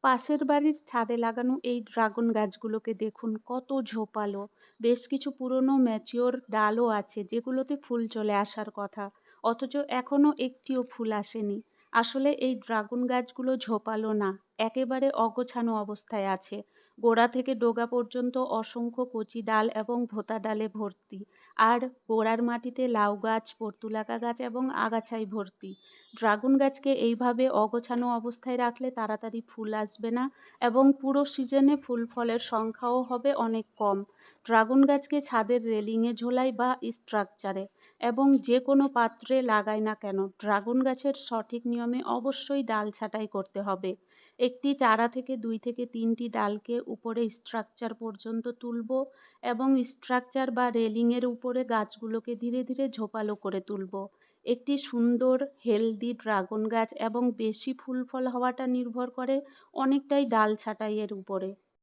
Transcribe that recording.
পাশের বাড়ির ছাদে লাগানো এই ড্রাগন গাছগুলোকে দেখুন কত ঝোপালো। বেশ কিছু পুরনো ম্যাচিওর ডালও আছে যেগুলোতে ফুল চলে আসার কথা, অথচ এখনো একটিও ফুল আসেনি। আসলে এই ড্রাগন গাছগুলো ঝোপালো না, একেবারে অগোছানো অবস্থায় আছে। গোড়া থেকে ডগা পর্যন্ত অসংখ্য কচি ডাল এবং ভোঁতা ডালে ভর্তি। আর গোড়ার মাটিতে লাউ গাছ, পর্তুলাকা গাছ এবং আগাছায় ভর্তি। ড্রাগন গাছকে এইভাবে অগোছালো অবস্থায় রাখলে তাড়াতাড়ি ফুল আসবে না এবং পুরো সিজনে ফুল ফলের সংখ্যাও হবে অনেক কম। ড্রাগন গাছকে ছাদের রেলিংয়ে ঝোলাই বা স্ট্রাকচারে এবং যে কোনো পাত্রে লাগাই না কেন, ড্রাগন গাছের সঠিক নিয়মে অবশ্যই ডাল ছাঁটাই করতে হবে। একটি চারা থেকে ২ থেকে ৩টি ডালকে উপরে স্ট্রাকচার পর্যন্ত তুলব এবং স্ট্রাকচার বা রেলিংয়ের উপরে গাছগুলোকে ধীরে ধীরে ঝোপালো করে তুলব। একটি সুন্দর হেলদি ড্রাগন গাছ এবং বেশি ফুল ফল হওয়াটা নির্ভর করে অনেকটাই ডাল ছাঁটাইয়ের উপরে।